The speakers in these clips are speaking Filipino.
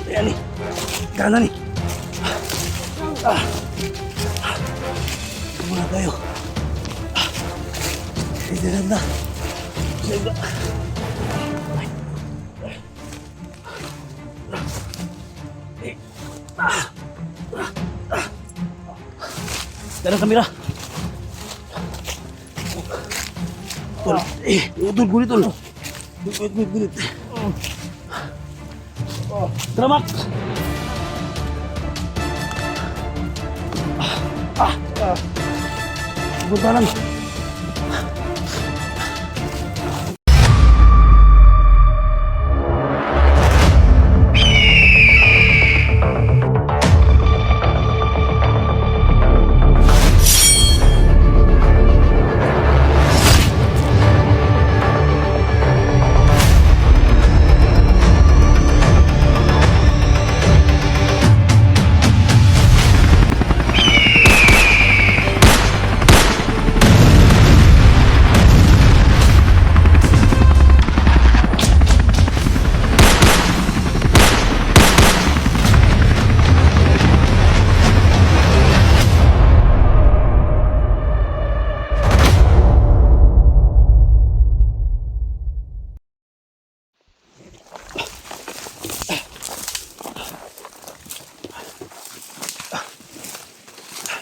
Ayan nih. Kanan nih. Muna tayo. Hindi na. Sige. Kanan kamera. Tol, utol gulit tol. Gulit. Dramak. Punta lang.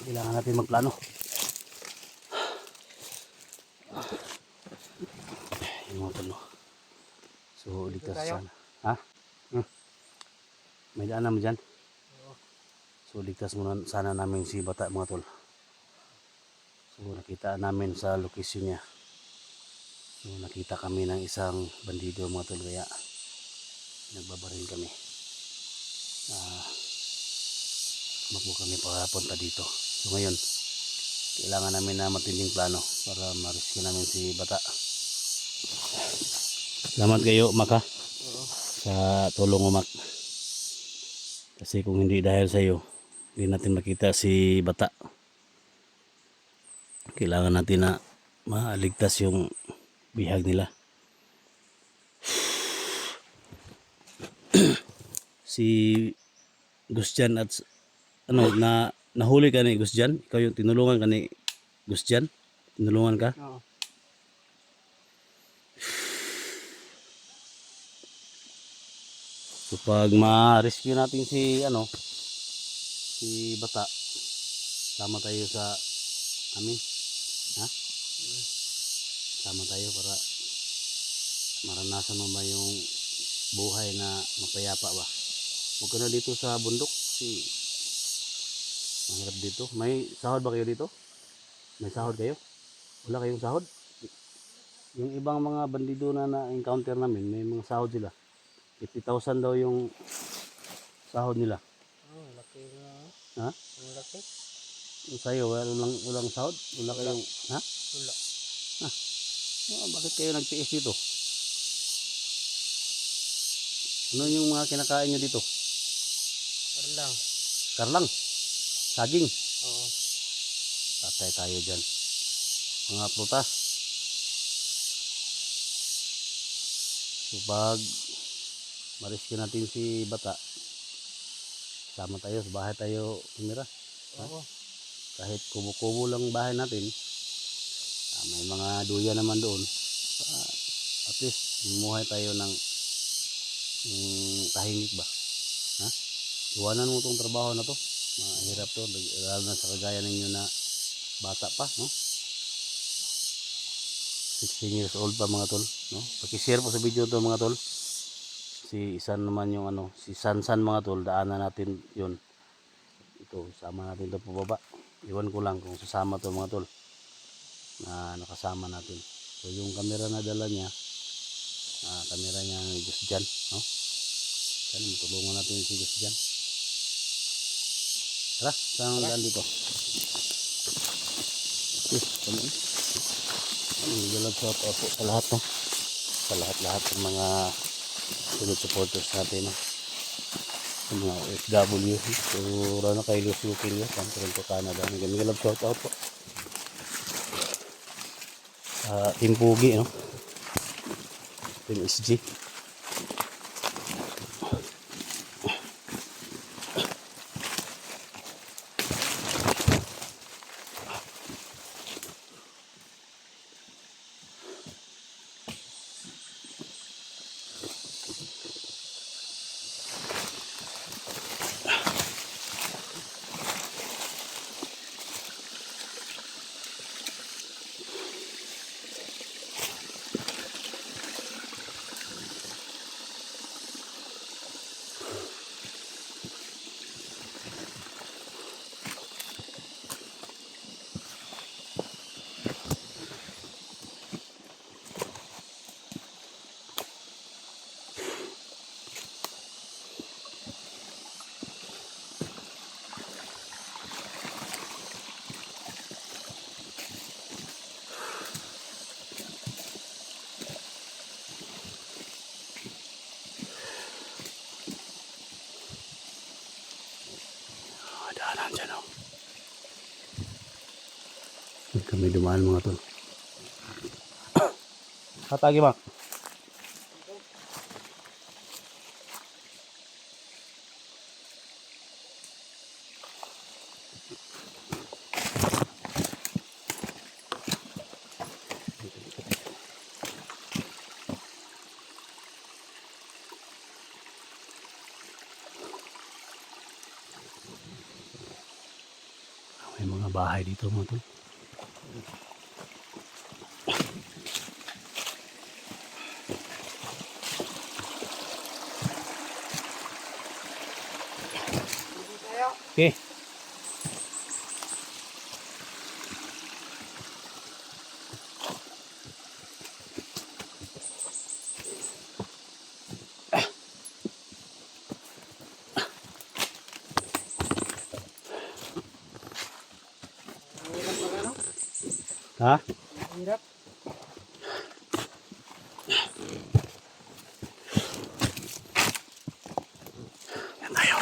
Kailangan natin magplano. Yung mga talo. So, ligtas sana. Ha? May daan naman dyan. So, ligtas muna sana namin si Bata mga tol. So, nakita namin sa location niya. So, nakita kami ng isang bandido mga tol. Kaya, nagbabaril kami. Magbo kami papunta dito. So ngayon, kailangan namin na matinding plano para ma-rescue namin si Bata. Salamat kayo, Maka, sa tulong mo, Mak. Kasi kung hindi dahil sa iyo, hindi natin makita si Bata. Kailangan natin na maaligtas yung bihag nila. Si Gustian at nahuli ka ni Gustian? Ikaw yung tinulungan ka ni Gustian? Tinulungan ka? Oo. So pag ma-rescue natin si Bata, sama tayo sa amin. Ha? Sama tayo para maranasan mo ba yung buhay na mapayapa ba? Huwag ka na dito sa bundok. Mahirap dito. May sahod ba kayo dito? May sahod kayo? Wala kayong sahod? Yung ibang mga bandido na na-encounter namin, may mga sahod sila. 50,000 daw yung sahod nila. Oh, laki na. Ha? Ang laki. Yung sa'yo, walang sahod? Wala kayong, ha? Wala. Bakit kayo nagtiis dito? Ano yung mga kinakain nyo dito? Karlang. Karlang? Saging? Oo. Patay tayo dyan. Mga prutas. So pag ma-rescue natin si Bata, sama tayo sa bahay tayo tumira. Oo. Kahit kubo-kubo lang bahay natin, may mga duya naman doon. At least bumuhay tayo ng tahimik ba. Ha? Iwanan mo itong trabaho na to. Mahirap to, lalo na sa kagaya ninyo na bata pa, no? 16 years old pa mga tol, no? Paki-share po sa video to mga tol. Si Isan naman yung si Sansan mga tol, daanan natin 'yon. Ito, sama natin to pababa. Iwan ko lang kung sasama to mga tol. Na nakasama natin. So yung camera na dala niya, camera niya ng Gustian, no? Sana matulungan natin si Gustian. Tara, saan ang daan dito? Kami. Dalag shout out po sa lahat, no? Sa lahat ng mga sunod supporters natin, no? Sa mga OFW. So, rana kay Lucio Kilio, from Toronto, Canada. Dalag shout out po. Team Pugi, no? Team SG. Kami dumaan mga tol. Hatagi mak. May mga bahay dito mga tol. Okay. Hirap pag ano? Ha? Hirap. Yan tayo.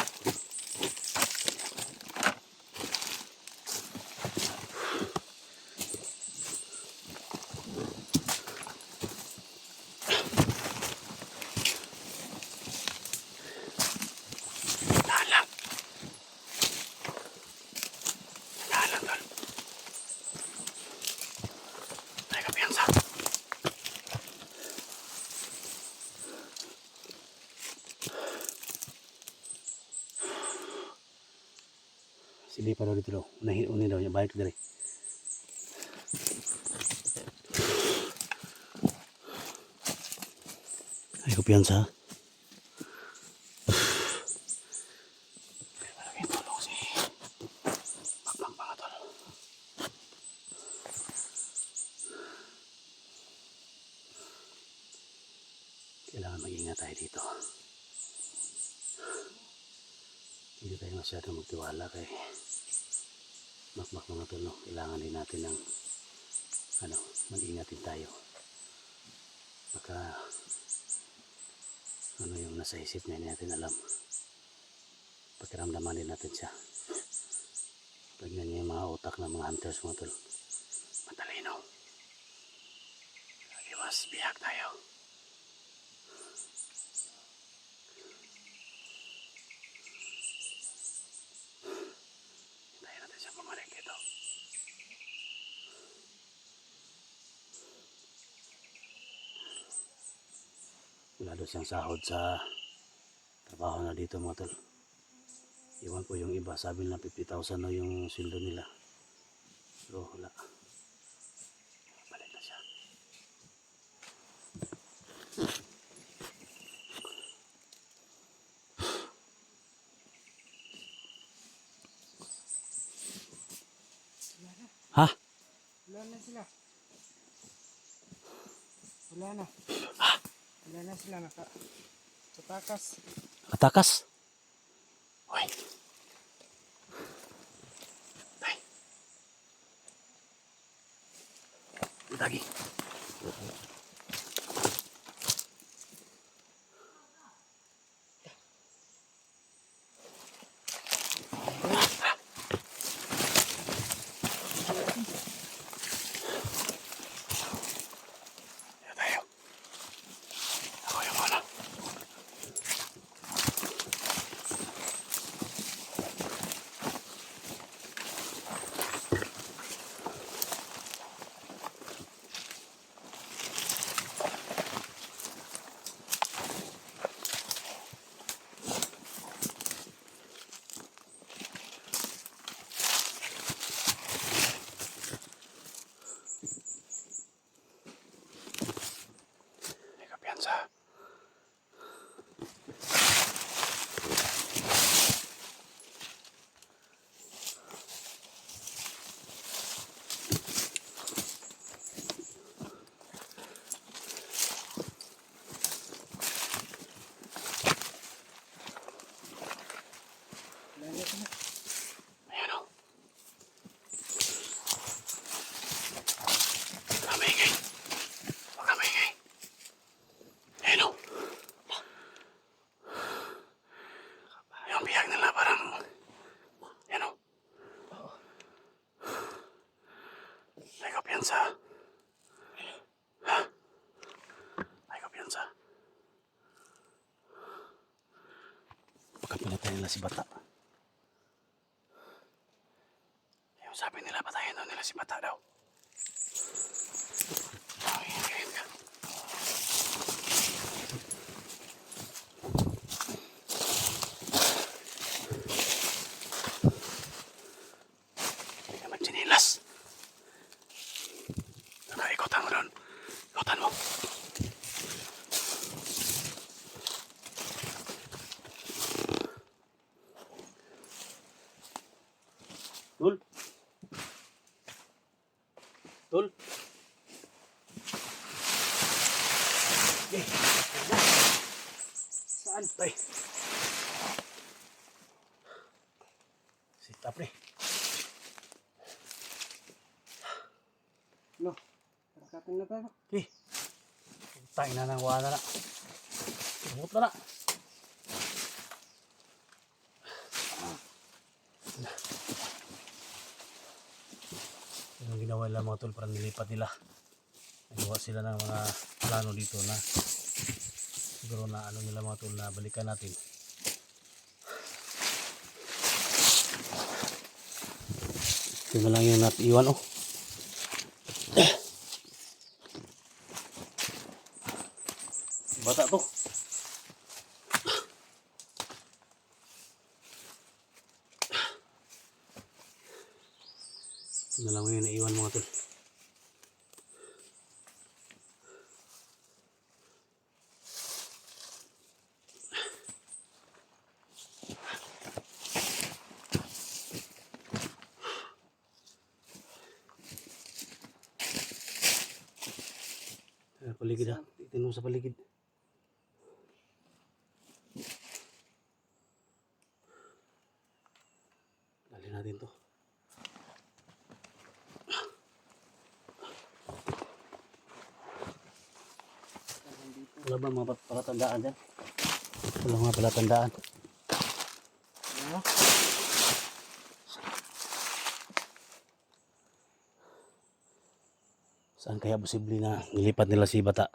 Dahan lang. Dahan lang tol. Tayo kapiyansa. Sili pa daw dito daw. Unahin daw niya. Balik dali. Ay kapiyansa. Malaking tulong si Makmak mga tol. Kailangan mag-ingat tayo dito. Hindi tayo masyadong magtiwala kay Makmak mga tol. No? Kailangan din natin ng mag-ingat din tayo. Baka ano yung nasa isip niya, hindi natin alam. Pakiramdaman din natin siya. Tignan niya yung mga utak ng mga hunters mga tol. Matalino. Iwas, bihag tayo. Hintayin natin siya bumalik dito. Wala doon siyang sahod sa trabaho na dito mga tol. Iwan ko yung iba, sabi nila 50,000 na yung sweldo nila. Pero wala. Balik na siya. Ha? Wala na sila. Wala na. Wala na sila. Nakatakas. Atakas? Hoy. Tay. Lagi. Ayan tayo. Ako yung muna. May kapiyansa. Wala na sila. Ayan o. Huwag ka maingay. Huwag ka maingay. Ayan o. Yung bihag nila parang... Ayan o. Pinatay nila si Bata. Yung sabi nila, patayin daw nila si Bata daw. Ay, ayun ka. Hindi ka magsinilas. Ikutan mo doon. Ikutan mo. Tul. Tul. Okay. Saan? Tay. Sit up rin. No. Karakating na tayo. Okay. Tayo na nang wala na. Lumot na na. Yung ginawa nila mga tol, parang nilipat nila. Nagawa sila ng mga plano dito na siguro na ano nila mga tol na balikan natin. Ito na lang yung natiiwan oh. Bata to. Ito na lang yung naiwan mga tol. Paligid ha. Titin mo sa paligid. Dali natin to. Wala ba mga palatandaan dyan? Wala mga palatandaan. No. Saan kaya posible na nilipat nila si Bata?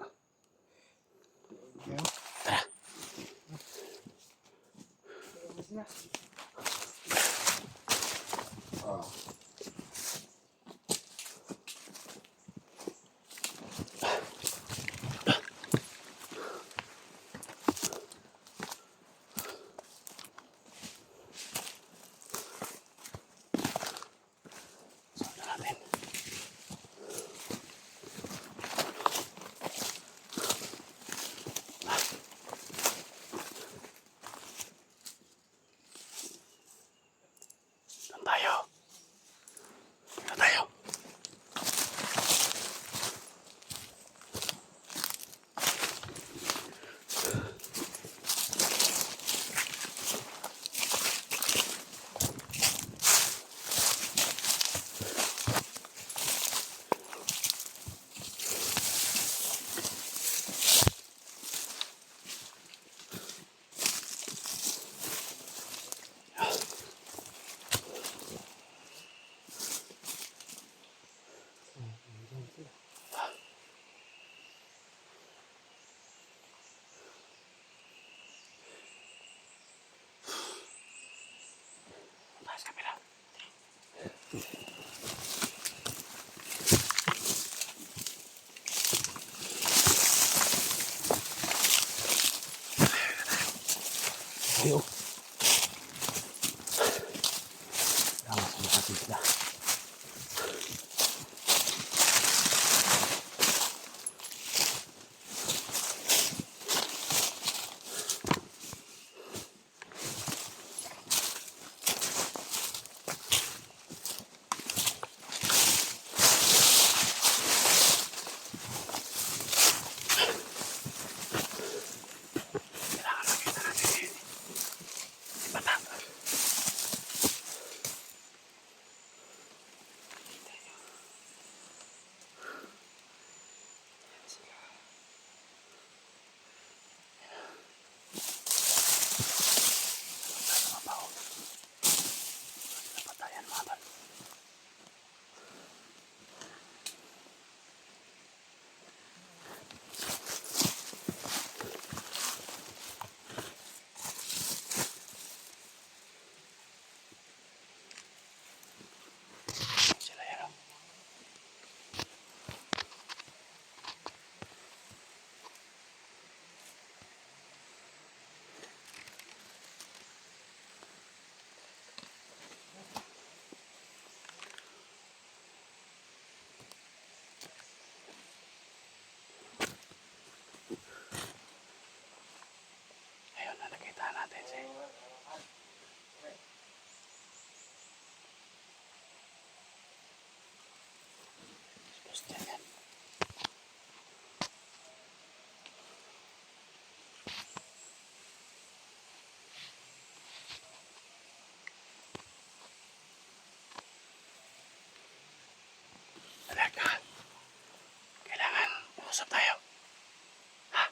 Okay. Tara. Ano sila? Saan natin? Saan tayo? Saan tayo? Taas kamera. Ayo. Tama sa mga sila. Tapos dyan yan. Talaga. Kailangan usap tayo. Ha?